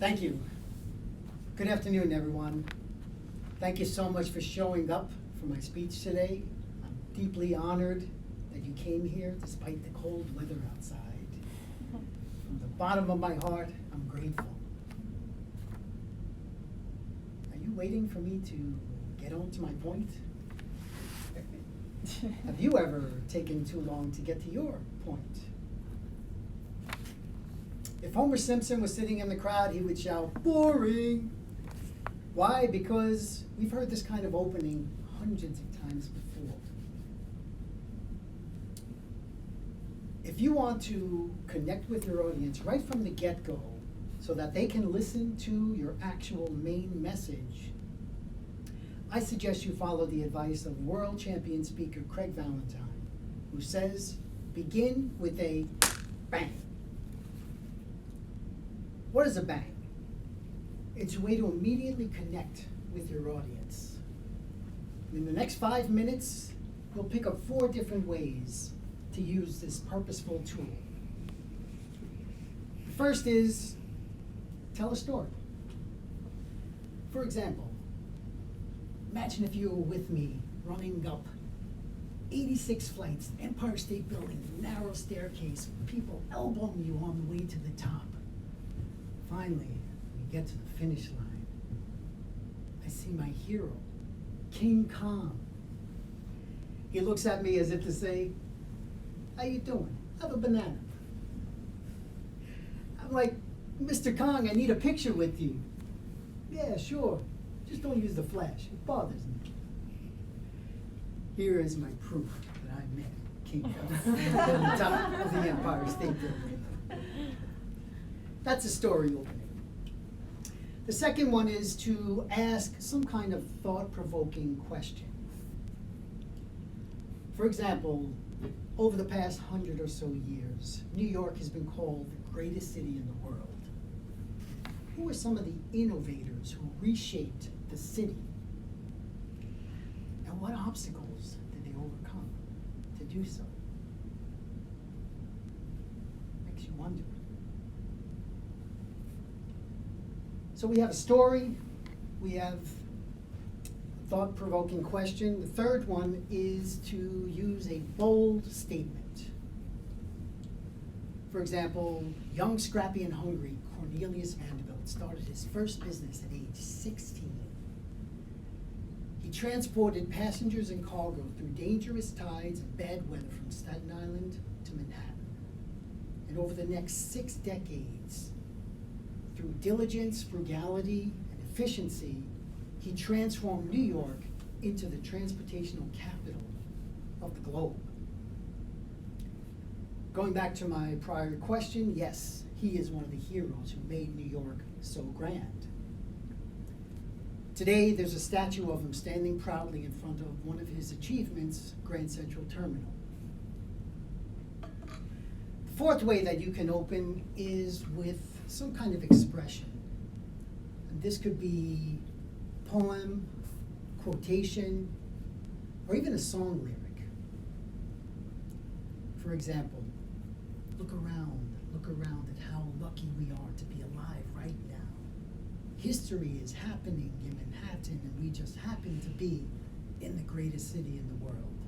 Thank you. Good afternoon, everyone. Thank you so much for showing up for my speech today. I'm deeply honored that you came here despite the cold weather outside. From the bottom of my heart, I'm grateful. Are you waiting for me to get on to my point? Have you ever taken too long to get to your point? If Homer Simpson was sitting in the crowd, he would shout, "Boring!" Why? Because we've heard this kind of opening hundreds of times before. If you want to connect with your audience right from the get-go so that they can listen to your actual main message, I suggest you follow the advice of world champion speaker Craig Valentine, who says, begin with a bang. What is a bang? It's a way to immediately connect with your audience. In the next 5 minutes, we'll pick up 4 different ways to use this purposeful tool. The first is tell a story. For example, imagine if you were with me running up 86 flights, Empire State Building, narrow staircase, people elbowing you on the way to the top. Finally, we get to the finish line. I see my hero, King Kong. He looks at me as if to say, "How you doing? Have a banana." I'm like, "Mr. Kong, I need a picture with you." "Yeah, sure. Just don't use the flash. It bothers me." Here is my proof that I met King Kong at the top of the Empire State Building. That's a story opening. The second one is to ask some kind of thought-provoking question. For example, over the past 100 or so years, New York has been called the greatest city in the world. Who are some of the innovators who reshaped the city? And what obstacles did they overcome to do so? Makes you wonder. So we have a story, we have a thought-provoking question. The third one is to use a bold statement. For example, young, scrappy, and hungry Cornelius Vanderbilt started his first business at age 16. He transported passengers and cargo through dangerous tides and bad weather from Staten Island to Manhattan. And over the next 6 decades, through diligence, frugality, and efficiency, he transformed New York into the transportational capital of the globe. Going back to my prior question, yes, he is one of the heroes who made New York so grand. Today, there's a statue of him standing proudly in front of one of his achievements, Grand Central Terminal. The fourth way that you can open is with some kind of expression. And this could be poem, quotation, or even a song lyric. For example, look around at how lucky we are to be alive right now. History is happening in Manhattan, and we just happen to be in the greatest city in the world.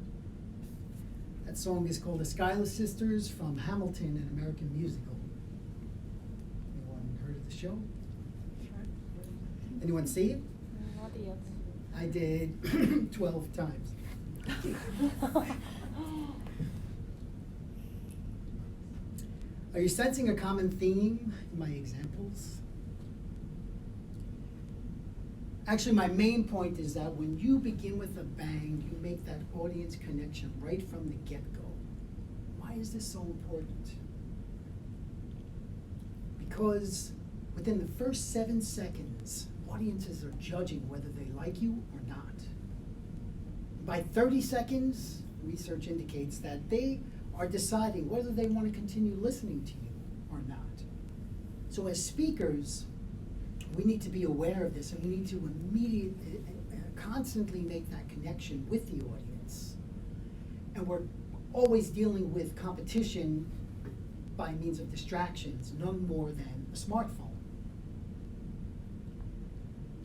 That song is called The Schuyler Sisters from Hamilton, an American musical. Anyone heard of the show? Anyone see it? Not yet. I did 12 times. Are you sensing a common theme in my examples? Actually, my main point is that when you begin with a bang, you make that audience connection right from the get-go. Why is this so important? Because within the first 7 seconds, audiences are judging whether they like you or not. By 30 seconds, research indicates that they are deciding whether they want to continue listening to you or not. So as speakers, we need to be aware of this, and we need to immediately, constantly make that connection with the audience. And we're always dealing with competition by means of distractions, none more than a smartphone.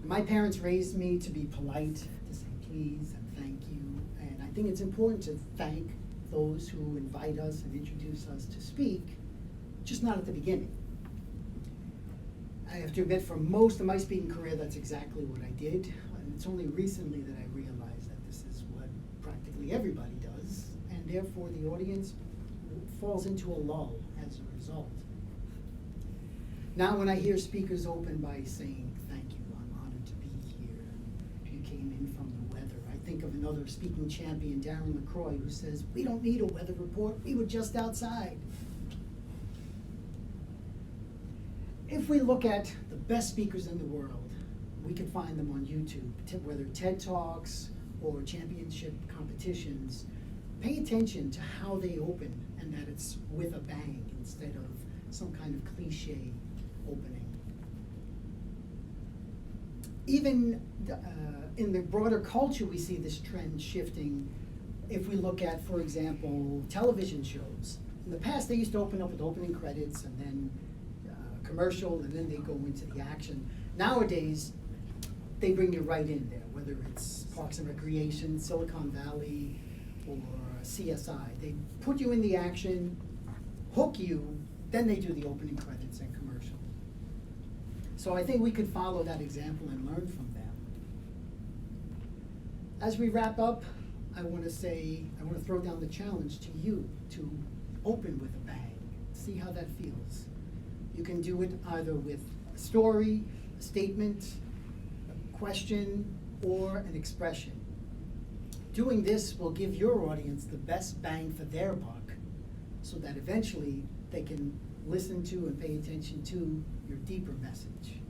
My parents raised me to be polite, to say please and thank you, and I think it's important to thank those who invite us and introduce us to speak, just not at the beginning. I have to admit, for most of my speaking career, that's exactly what I did, and it's only recently that I realized that this is what practically everybody does, and therefore the audience falls into a lull as a result. Now when I hear speakers open by saying, thank you, I'm honored to be here, you came in from the weather. I think of another speaking champion, Darren LaCroix, who says, we don't need a weather report, we were just outside. If we look at the best speakers in the world, we can find them on YouTube, whether TED Talks or championship competitions. Pay attention to how they open and that it's with a bang instead of some kind of cliche opening. Even in the broader culture, we see this trend shifting. If we look at, for example, television shows. In the past, they used to open up with opening credits and then commercial, and then they go into the action. Nowadays, they bring you right in there, whether it's Parks and Recreation, Silicon Valley, or CSI. They put you in the action, hook you, then they do the opening credits and commercial. So I think we could follow that example and learn from them. As we wrap up, I want to throw down the challenge to you to open with a bang. See how that feels. You can do it either with a story, a statement, a question, or an expression. Doing this will give your audience the best bang for their buck, so that eventually they can listen to and pay attention to your deeper message.